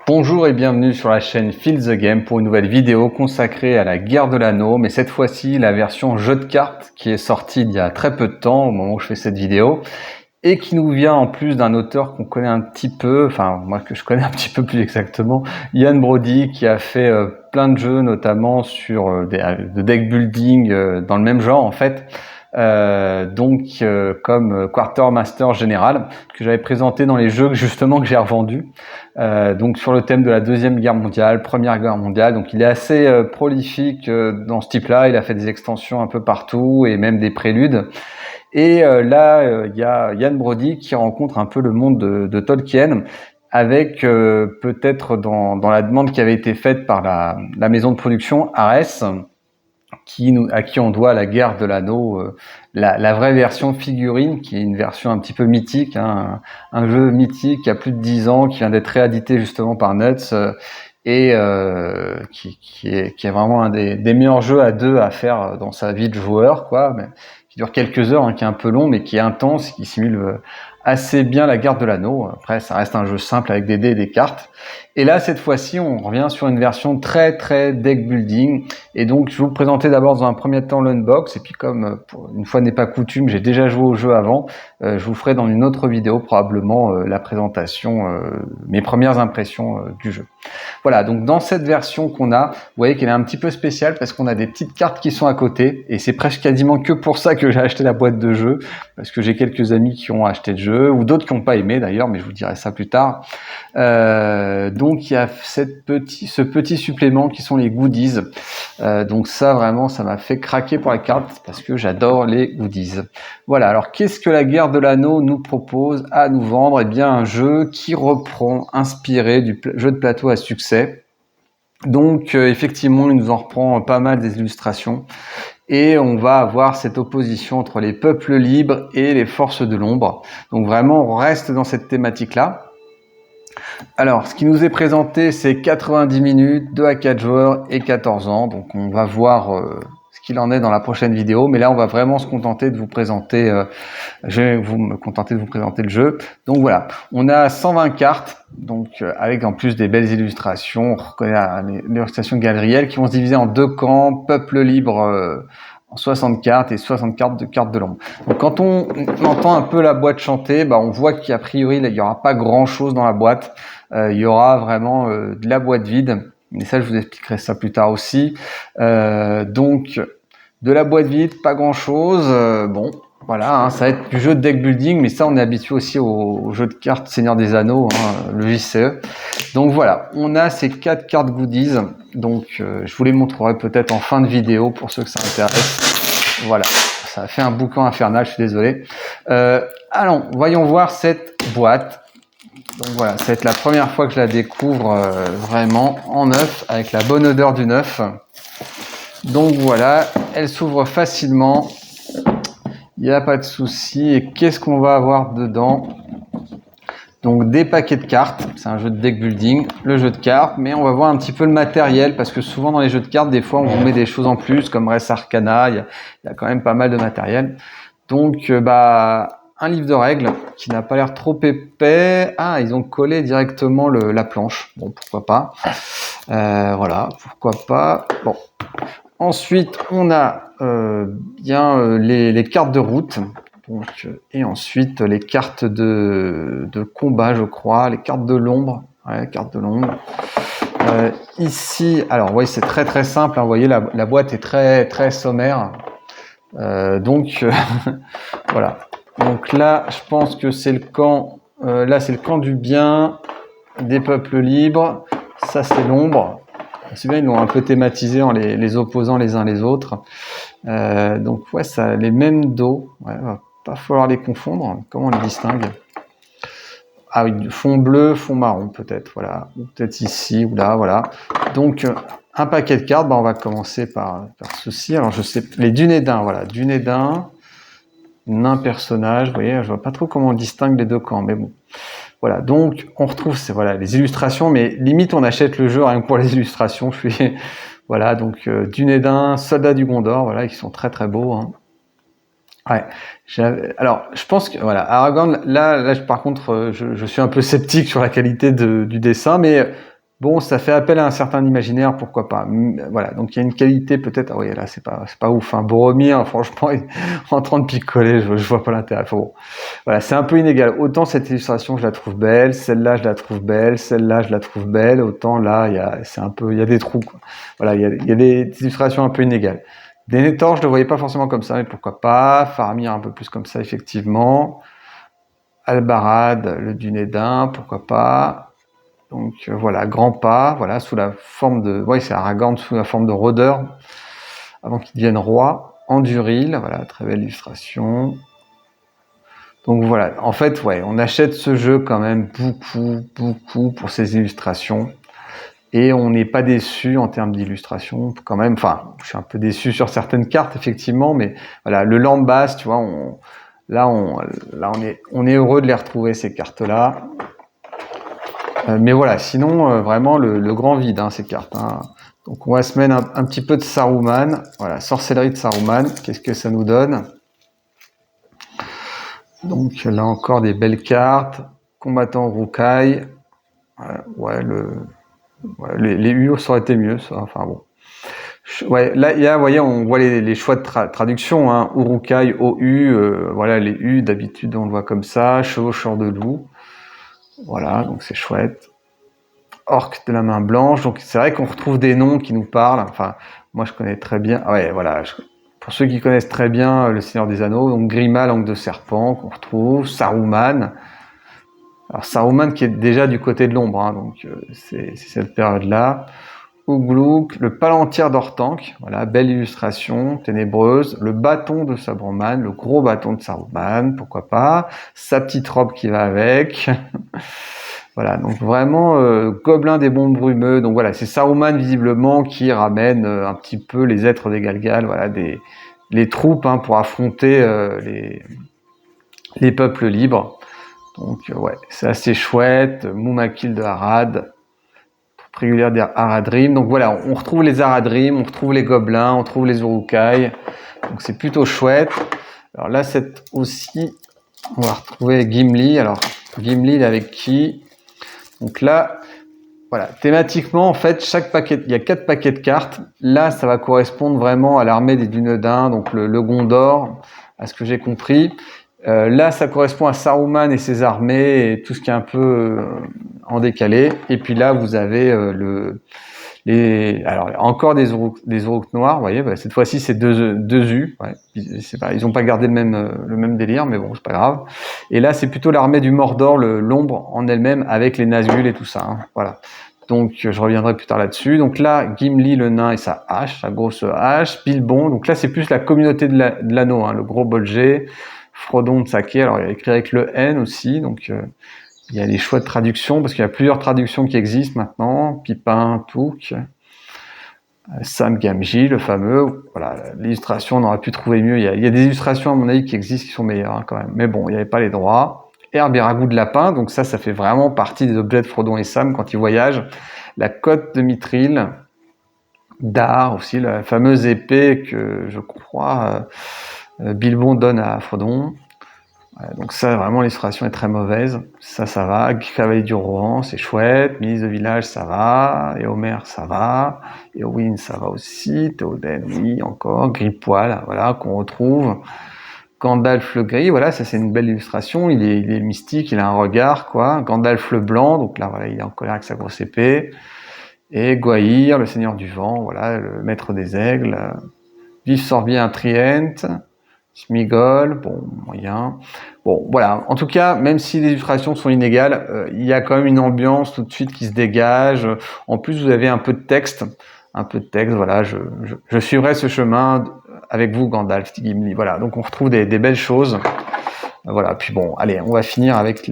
Bonjour et bienvenue sur la chaîne Feel the Game pour une nouvelle vidéo consacrée à la guerre de l'anneau, mais cette fois-ci la version jeu de cartes qui est sortie il y a très peu de temps au moment où je fais cette vidéo et qui nous vient en plus d'un auteur qu'on connaît un petit peu, enfin moi que je connais un petit peu plus exactement, Ian Brody, qui a fait plein de jeux notamment sur de deck building dans le même genre en fait. Comme Quartermaster Général que j'avais présenté dans les jeux que j'ai revendus, donc sur le thème de la Deuxième Guerre mondiale, Première Guerre mondiale. Donc il est assez prolifique dans ce type-là, il a fait des extensions un peu partout et même des préludes. Et il y a Ian Brody qui rencontre un peu le monde de Tolkien, avec peut-être dans la demande qui avait été faite par la maison de production Ares, à qui on doit la guerre de l'anneau, la vraie version figurine, qui est une version un petit peu mythique, hein, un jeu mythique qui a plus de 10 ans, qui vient d'être réédité justement par Nuts, qui est vraiment un des meilleurs jeux à deux à faire dans sa vie de joueur, quoi, mais qui dure quelques heures, hein, qui est un peu long, mais qui est intense, qui simule assez bien la guerre de l'anneau. Après, ça reste un jeu simple avec des dés et des cartes. Et là, cette fois-ci, on revient sur une version très deck building. Et donc, je vais vous présenter d'abord dans un premier temps l'unbox. Et puis, comme une fois n'est pas coutume, j'ai déjà joué au jeu avant, je vous ferai dans une autre vidéo probablement la présentation, mes premières impressions du jeu. Voilà, donc dans cette version qu'on a, vous voyez qu'elle est un petit peu spéciale parce qu'on a des petites cartes qui sont à côté. Et c'est presque quasiment que pour ça que j'ai acheté la boîte de jeu. Parce que j'ai quelques amis qui ont acheté le jeu, ou d'autres qui n'ont pas aimé d'ailleurs, mais je vous dirai ça plus tard. Donc il y a ce petit supplément qui sont les goodies. Donc ça vraiment, ça m'a fait craquer pour la carte parce que j'adore les goodies. Voilà, alors qu'est-ce que la guerre de l'anneau nous propose à nous vendre? Eh bien un jeu qui reprend, inspiré du jeu de plateau à succès. Donc effectivement, il nous en reprend pas mal des illustrations. Et on va avoir cette opposition entre les peuples libres et les forces de l'ombre. Donc vraiment, on reste dans cette thématique-là. Alors, ce qui nous est présenté, c'est 90 minutes, 2 à 4 joueurs et 14 ans. Donc on va voir ce qu'il en est dans la prochaine vidéo. Mais là, on va vraiment se contenter de vous présenter, je vais me contenter de vous présenter le jeu. Donc voilà, on a 120 cartes, donc avec en plus des belles illustrations. On reconnaît l'illustration Galadriel qui vont se diviser en deux camps, peuple libre en 60 cartes et 60 cartes de l'ombre. Donc quand on entend un peu la boîte chanter, on voit qu'a priori il n'y aura pas grand chose dans la boîte. Il y aura vraiment de la boîte vide, mais ça je vous expliquerai ça plus tard aussi. Donc de la boîte vide, pas grand chose. Bon, voilà, hein, ça va être du jeu de deck building, mais ça on est habitué aussi au jeu de cartes Seigneur des Anneaux, hein, le JCE. Donc voilà, on a ces 4 cartes goodies. Donc je vous les montrerai peut-être en fin de vidéo pour ceux que ça intéresse. Voilà, ça a fait un boucan infernal, je suis désolé. Allons, voyons voir cette boîte. Donc voilà, ça va être la première fois que je la découvre vraiment en neuf, avec la bonne odeur du neuf. Donc voilà, elle s'ouvre facilement. Il n'y a pas de souci. Et qu'est-ce qu'on va avoir dedans? Donc des paquets de cartes, c'est un jeu de deck building, le jeu de cartes, mais on va voir un petit peu le matériel, parce que souvent dans les jeux de cartes, des fois on vous met des choses en plus, comme Res Arcana, il y a quand même pas mal de matériel. Donc un livre de règles qui n'a pas l'air trop épais. Ah, ils ont collé directement la planche, bon pourquoi pas. Voilà, pourquoi pas. Bon. Ensuite, on a les cartes de route. Donc, et ensuite, les cartes de combat, je crois, les cartes de l'ombre. Ouais, cartes de l'ombre. Ici, alors, oui, c'est très simple. Hein, vous voyez, la boîte est très sommaire. Voilà. Donc là, je pense que c'est le camp. Là, c'est le camp du bien, des peuples libres. Ça, c'est l'ombre. C'est bien, ils l'ont un peu thématisé en les opposant les uns les autres. Donc ouais, ça a les mêmes dos. Ouais, va pas falloir les confondre. Comment on les distingue? Ah oui, fond bleu, fond marron peut-être. Voilà, ou peut-être ici ou là. Voilà. Donc un paquet de cartes. On va commencer par ceci. Alors je sais, les Dunédain. Voilà, Dunédain, nain personnage. Vous voyez, je vois pas trop comment on distingue les deux camps, mais bon. Voilà, donc on retrouve les illustrations, mais limite on achète le jeu rien que pour les illustrations. Voilà, donc Dunédain, Soldat du Gondor, voilà, qui sont très beaux. Hein. Ouais. Alors, je pense que voilà, Aragorn, là, par contre, je suis un peu sceptique sur la qualité du dessin, mais bon, ça fait appel à un certain imaginaire, pourquoi pas. Voilà, donc il y a une qualité peut-être. Ah oui, là, c'est pas ouf. Hein. Boromir, franchement, en train de picoler, je vois pas l'intérêt. Bon, voilà, c'est un peu inégal. Autant cette illustration, je la trouve belle, celle-là, je la trouve belle, celle-là, je la trouve belle. Autant là, il y a des trous. Quoi. Voilà, il y a des illustrations un peu inégales. Denethor, je ne le voyais pas forcément comme ça, mais pourquoi pas. Faramir, un peu plus comme ça, effectivement. Albarad, le Dunédain, pourquoi pas. Donc voilà, grand pas, voilà, sous la forme de. Oui, c'est Aragorn sous la forme de rôdeur, avant qu'il devienne roi. Anduril, voilà, très belle illustration. Donc voilà, en fait, ouais, on achète ce jeu quand même beaucoup pour ses illustrations. Et on n'est pas déçu en termes d'illustration, quand même. Enfin, je suis un peu déçu sur certaines cartes, effectivement, mais voilà, le Lambas, tu vois, là, on est heureux de les retrouver, ces cartes-là. Mais voilà, sinon, vraiment, le grand vide, hein, ces cartes. Hein. Donc, on va se mettre un petit peu de Saruman. Voilà, sorcellerie de Saruman. Qu'est-ce que ça nous donne? Donc, là encore, des belles cartes. Combattant Rukai. Ouais, les U, ça aurait été mieux, ça. Enfin, bon. Ouais, là, vous voyez, on voit les choix de traduction, hein. Urukai, OU, voilà, les U, d'habitude, on le voit comme ça. Chevaucheur de loup. Voilà, donc c'est chouette. Orc de la main blanche. Donc, c'est vrai qu'on retrouve des noms qui nous parlent. Enfin, moi, je connais très bien. Ouais, voilà. Pour ceux qui connaissent très bien Le Seigneur des Anneaux, donc Grima, langue de serpent, qu'on retrouve. Saruman. Alors, Saruman qui est déjà du côté de l'ombre, hein, donc c'est cette période-là. Ougluk, le palantir d'Ortank, voilà, belle illustration, ténébreuse, le bâton de Saruman, le gros bâton de Saruman, pourquoi pas, sa petite robe qui va avec, voilà, donc vraiment gobelin des monts brumeux, donc voilà, c'est Saruman visiblement qui ramène un petit peu les êtres des Galgal, voilà, les troupes hein, pour affronter les peuples libres, donc ouais, c'est assez chouette, Moumakil de Harad, régulière des Haradrim. Donc voilà, on retrouve les Haradrim, on retrouve les gobelins, on retrouve les Urukai. Donc c'est plutôt chouette. Alors là, c'est aussi, on va retrouver Gimli. Alors Gimli, il est avec qui? Donc là, voilà, thématiquement, en fait, chaque paquet, il y a 4 paquets de cartes. Là, ça va correspondre vraiment à l'armée des Dunedain, donc le Gondor, à ce que j'ai compris. Là, ça correspond à Saruman et ses armées et tout ce qui est un peu en décalé. Et puis là, vous avez alors encore des Uruk noirs. Vous voyez, bah, cette fois-ci, c'est deux U. Ouais. Ils ont pas gardé le même délire, mais bon, c'est pas grave. Et là, c'est plutôt l'armée du Mordor, l'ombre en elle-même, avec les Nazgûl et tout ça. Hein. Voilà. Donc, je reviendrai plus tard là-dessus. Donc là, Gimli, le nain et sa hache, sa grosse hache. Bilbon. Donc là, c'est plus la communauté de l'anneau, hein, le gros Bolger. Frodon de Sake, alors il y a écrit avec le N aussi, donc il y a des choix de traduction, parce qu'il y a plusieurs traductions qui existent maintenant, Pipin, Touk, Sam Gamgee, le fameux, voilà, l'illustration, on aurait pu trouver mieux, il y a des illustrations à mon avis qui existent, qui sont meilleures hein, quand même, mais bon, il n'y avait pas les droits. Herbe et ragoût de lapin, donc ça fait vraiment partie des objets de Frodon et Sam quand ils voyagent. La cotte de Mithril, Dar aussi, la fameuse épée que je crois Bilbon donne à Frodon. Donc ça, vraiment, l'illustration est très mauvaise. Ça va. Cavalier du Rohan, c'est chouette. Ministre de village, ça va. Éomer, ça va. Éowyn, ça va aussi. Théoden, oui, encore. Gris-poil, voilà, qu'on retrouve. Gandalf le gris, voilà, ça c'est une belle illustration. Il est mystique, il a un regard, quoi. Gandalf le blanc, donc là, voilà, il est en colère avec sa grosse épée. Et Gwaihir, le seigneur du vent, voilà, le maître des aigles. Vif Sorbier, un Trient. Smigol, bon, moyen. Bon, voilà. En tout cas, même si les illustrations sont inégales, il y a quand même une ambiance tout de suite qui se dégage. En plus, vous avez un peu de texte. Voilà. Je suivrai ce chemin avec vous, Gandalf, Gimli. Voilà. Donc, on retrouve des belles choses. Voilà. Puis bon, allez, on va finir avec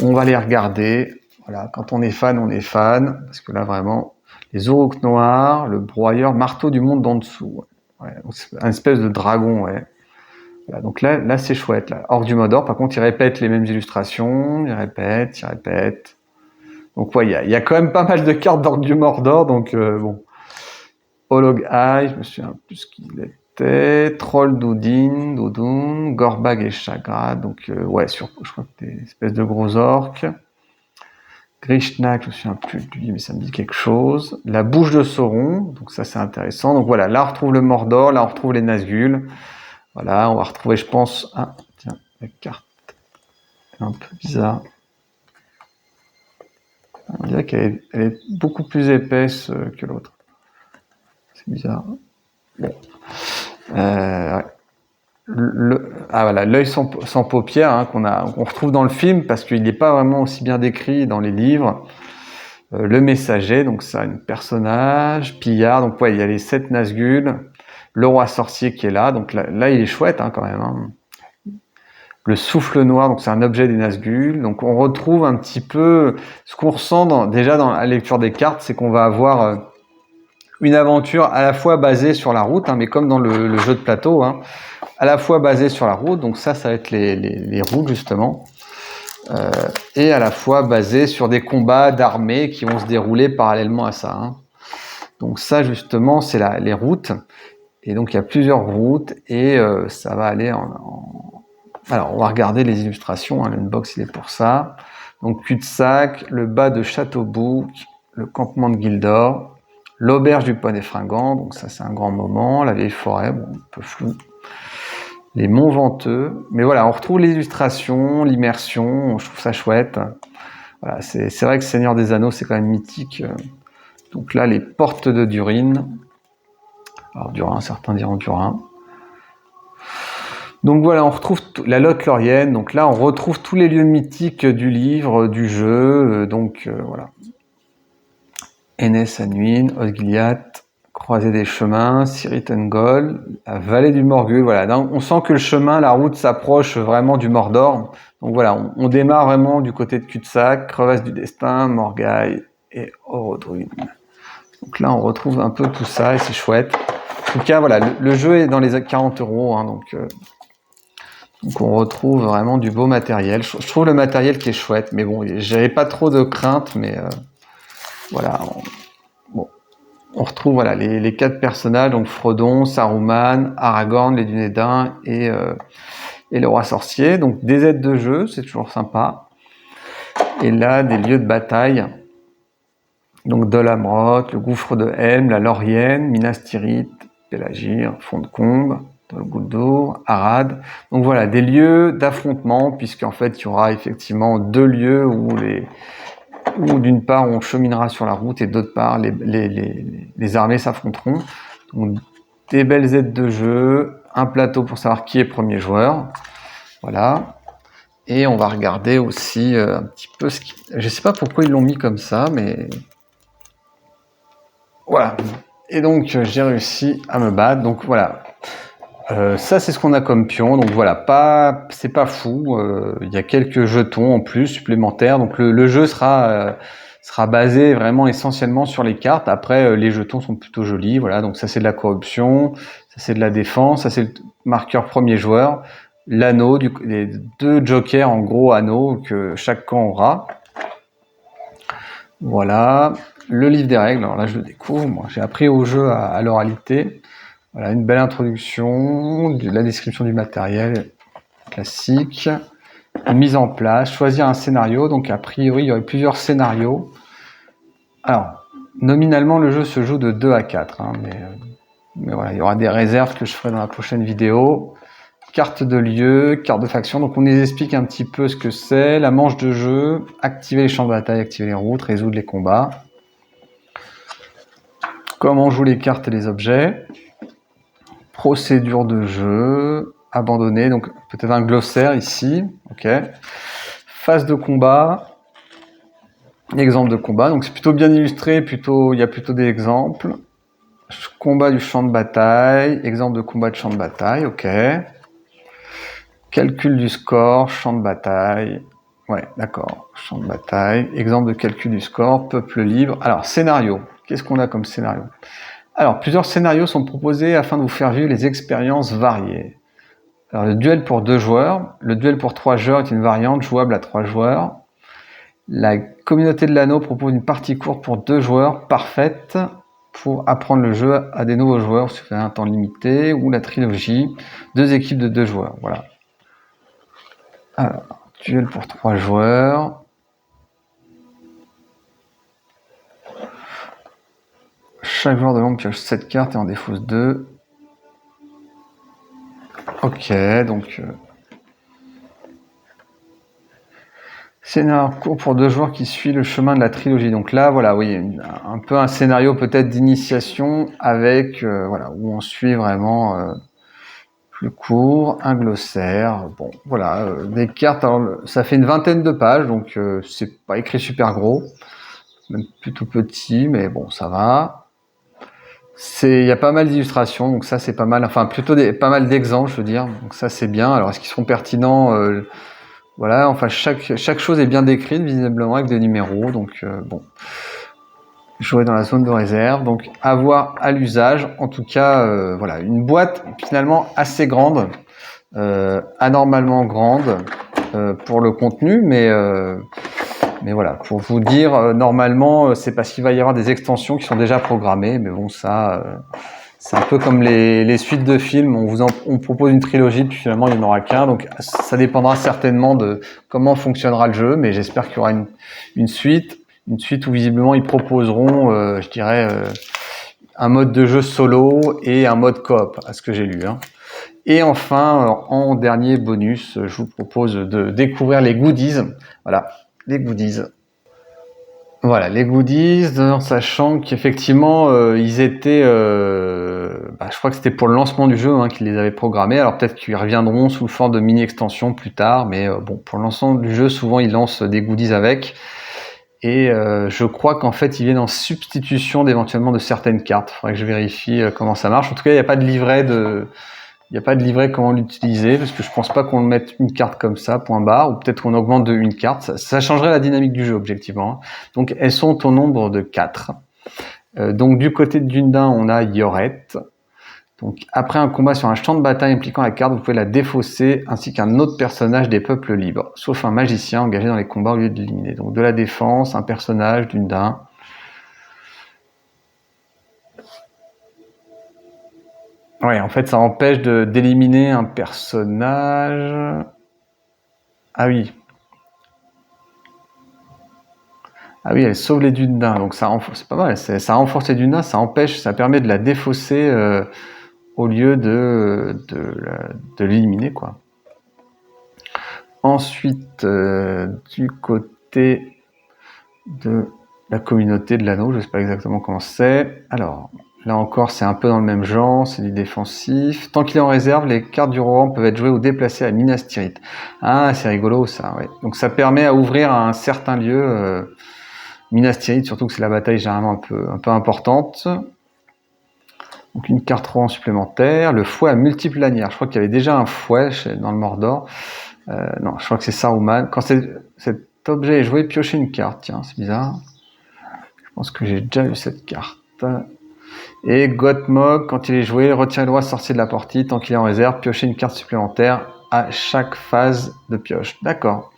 on va les regarder. Voilà. Quand on est fan, on est fan. Parce que là, vraiment, les Uruk noirs, le broyeur, marteau du monde d'en dessous. Ouais, un espèce de dragon, ouais. Voilà, donc là c'est chouette. Là. Orc du Mordor, par contre, il répète les mêmes illustrations, il répète. Donc ouais, il y a quand même pas mal de cartes d'Orc du Mordor, donc bon. Olog Eye, je me souviens plus ce qu'il est. c'était Troll Doudoun, Gorbag et Chagra. Donc, ouais, je crois que des espèces de gros orques. Grishnak, je me souviens plus du livre, mais ça me dit quelque chose. La bouche de Sauron, donc ça c'est intéressant. Donc voilà, là on retrouve le Mordor, là on retrouve les Nazgûl. Voilà, on va retrouver, je pense, tiens, la carte est un peu bizarre. On dirait qu'elle est beaucoup plus épaisse que l'autre. C'est bizarre. Bon. Ouais. Voilà, l'œil sans paupières hein, qu'on retrouve dans le film parce qu'il n'est pas vraiment aussi bien décrit dans les livres. Le messager, donc ça, un personnage, Pillard, donc ouais, il y a les 7 Nazgûl, le roi sorcier qui est là, donc là il est chouette hein, quand même. Hein. Le souffle noir, donc c'est un objet des Nazgûl, donc on retrouve un petit peu ce qu'on ressent déjà dans la lecture des cartes, c'est qu'on va avoir une aventure à la fois basée sur la route, hein, mais comme dans le jeu de plateau, hein, à la fois basée sur la route, donc ça va être les routes justement, et à la fois basée sur des combats d'armées qui vont se dérouler parallèlement à ça. Hein. Donc ça justement c'est les routes, et donc il y a plusieurs routes, et ça va aller Alors on va regarder les illustrations, hein, l'unbox il est pour ça. Donc cul-de-sac, le bas de Châteaubouc, le campement de Gildor, l'auberge du Poney Fringant, donc ça c'est un grand moment, la vieille forêt, bon, un peu flou. Les monts Venteux, mais voilà, on retrouve l'illustration, l'immersion, je trouve ça chouette. Voilà, c'est vrai que Seigneur des Anneaux, c'est quand même mythique. Donc là, les portes de Durin. Alors Durin, certains diront Durin. Donc voilà, on retrouve la Lotte Lorienne. Donc là, on retrouve tous les lieux mythiques du livre, du jeu. Donc voilà. Enès Annuin, Osgiliath, Croisée des chemins, Cirith Ungol, la vallée du Morgul. Voilà, donc, on sent que le chemin, la route s'approche vraiment du Mordor. Donc voilà, on démarre vraiment du côté de Cul-de-sac, Crevasse du Destin, Morgaï et Orodruin. Donc là, on retrouve un peu tout ça et c'est chouette. En tout cas, voilà, le jeu est dans les 40 €. Hein, donc on retrouve vraiment du beau matériel. Je trouve le matériel qui est chouette, mais bon, j'avais pas trop de crainte, mais voilà. On retrouve voilà, les 4 personnages, donc Frodon, Saruman, Aragorn, les Dunédain et le roi sorcier. Donc des aides de jeu, c'est toujours sympa. Et là, des lieux de bataille. Donc Dol Amroth, le gouffre de Helm, la Lorienne, Minas Tirith, Pelagir, Fond de Combe, Dol Guldur, Arad. Donc voilà, des lieux d'affrontement, puisqu'en fait, il y aura effectivement 2 lieux où d'une part on cheminera sur la route et d'autre part les armées s'affronteront. Donc des belles aides de jeu, un plateau pour savoir qui est premier joueur. Voilà. Et on va regarder aussi un petit peu je sais pas pourquoi ils l'ont mis comme ça, mais voilà. Et donc j'ai réussi à me battre. Donc voilà. Ça c'est ce qu'on a comme pion. Donc voilà, c'est pas fou. Il y a quelques jetons en plus supplémentaires. Donc le jeu sera basé vraiment essentiellement sur les cartes. Après les jetons sont plutôt jolis. Voilà. Donc ça c'est de la corruption, ça c'est de la défense, ça c'est le marqueur premier joueur. L'anneau, les 2 jokers en gros anneaux que chaque camp aura. Voilà, le livre des règles, alors là je le découvre, moi j'ai appris au jeu à l'oralité. Voilà, une belle introduction, la description du matériel classique, une mise en place, choisir un scénario, donc a priori il y aurait plusieurs scénarios. Alors, nominalement le jeu se joue de 2 à 4, hein, mais voilà, il y aura des réserves que je ferai dans la prochaine vidéo. Carte de lieu, carte de faction, donc on les explique un petit peu ce que c'est, la manche de jeu, activer les champs de bataille, activer les routes, résoudre les combats, comment on joue les cartes et les objets, procédure de jeu, abandonner, donc peut-être un glossaire ici, ok, phase de combat, exemple de combat, donc c'est plutôt bien illustré, il y a plutôt des exemples, combat du champ de bataille, exemple de combat de champ de bataille, ok. Calcul du score, champ de bataille. Ouais, d'accord. Champ de bataille. Exemple de calcul du score, peuple libre. Alors, scénario. Qu'est-ce qu'on a comme scénario? Alors, plusieurs scénarios sont proposés afin de vous faire vivre les expériences variées. Alors, le duel pour 2 joueurs. Le duel pour 3 joueurs est une variante jouable à 3 joueurs. La communauté de l'anneau propose une partie courte pour 2 joueurs, parfaite pour apprendre le jeu à des nouveaux joueurs sur un temps limité, ou la trilogie, 2 équipes de 2 joueurs. Voilà. Alors, duel pour 3 joueurs. Chaque joueur de l'ombre pioche 7 cartes et en défausse 2. Ok, donc scénario court pour 2 joueurs qui suit le chemin de la trilogie. Donc là, voilà, oui, un peu un scénario peut-être d'initiation avec, voilà, où on suit vraiment plus court, un glossaire. Bon, voilà, des cartes. Alors, ça fait une 20aine de pages, donc c'est pas écrit super gros, même plutôt petit, mais bon, ça va. Il y a pas mal d'illustrations, donc ça c'est pas mal. Enfin, plutôt pas mal d'exemples, je veux dire. Donc ça c'est bien. Alors, est-ce qu'ils seront pertinents? Voilà, enfin chaque chose est bien décrite visiblement avec des numéros, donc bon, jouer dans la zone de réserve, donc avoir à l'usage, en tout cas, voilà, une boîte finalement assez grande, anormalement grande pour le contenu, mais voilà, pour vous dire, normalement c'est parce qu'il va y avoir des extensions qui sont déjà programmées, mais bon ça. C'est un peu comme les suites de films, on propose une trilogie, puis finalement il n'y en aura qu'un, donc ça dépendra certainement de comment fonctionnera le jeu, mais j'espère qu'il y aura une suite où visiblement ils proposeront, je dirais, un mode de jeu solo et un mode coop, à ce que j'ai lu. Hein. Et enfin, en dernier bonus, je vous propose de découvrir les goodies. Voilà, les goodies. Voilà, les goodies, en sachant qu'effectivement, ils étaient... je crois que c'était pour le lancement du jeu hein, qu'ils les avaient programmés. Alors peut-être qu'ils reviendront sous forme de mini-extension plus tard, mais bon, pour le lancement du jeu, souvent ils lancent des goodies avec. Et je crois qu'en fait, ils viennent en substitution d'éventuellement de certaines cartes. Il faudrait que je vérifie comment ça marche. En tout cas, il n'y a pas de livret comment l'utiliser, parce que je pense pas qu'on mette une carte comme ça, point barre, ou peut-être qu'on augmente de une carte. Ça changerait la dynamique du jeu, objectivement. Donc, elles sont au nombre de 4. Donc, du côté de Dundin, on a Yorette. Donc, après un combat sur un champ de bataille impliquant la carte, vous pouvez la défausser, ainsi qu'un autre personnage des peuples libres, sauf un magicien engagé dans les combats au lieu de l'éliminer. Donc, de la défense, un personnage, Dundin. Ouais, en fait, ça empêche d'éliminer un personnage. Ah oui. Ah oui, elle sauve les Dundin, donc ça renforce, c'est pas mal. Ça renforce les Dundin, ça empêche, ça permet de la défausser au lieu de l'éliminer, quoi. Ensuite, du côté de la communauté de l'anneau, je sais pas exactement comment c'est. Alors, là encore, c'est un peu dans le même genre, c'est du défensif. Tant qu'il est en réserve, les cartes du roi peuvent être jouées ou déplacées à Minas Tirith. Ah, c'est rigolo ça, ouais. Donc ça permet à ouvrir à un certain lieu Minas Tirith, surtout que c'est la bataille généralement un peu importante. Donc une carte roi supplémentaire. Le fouet à multiples lanières. Je crois qu'il y avait déjà un fouet dans le Mordor. Non, je crois que c'est Saruman. Quand cet objet est joué, piochez une carte. Tiens, c'est bizarre. Je pense que j'ai déjà eu cette carte. Et Gothmog, quand il est joué, retirez le roi sorcier de la partie. Tant qu'il est en réserve, piochez une carte supplémentaire à chaque phase de pioche. D'accord.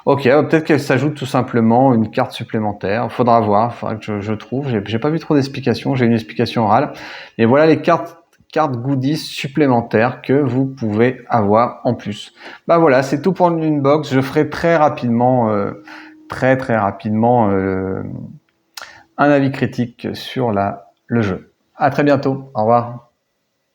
Ok, peut-être qu'elle s'ajoute tout simplement une carte supplémentaire. Faudra voir, faudra que je trouve. J'ai pas vu trop d'explications, j'ai une explication orale. Mais voilà les cartes goodies supplémentaires que vous pouvez avoir en plus. Bah voilà, c'est tout pour une box. Je ferai très rapidement, très rapidement un avis critique sur le jeu. À très bientôt. Au revoir.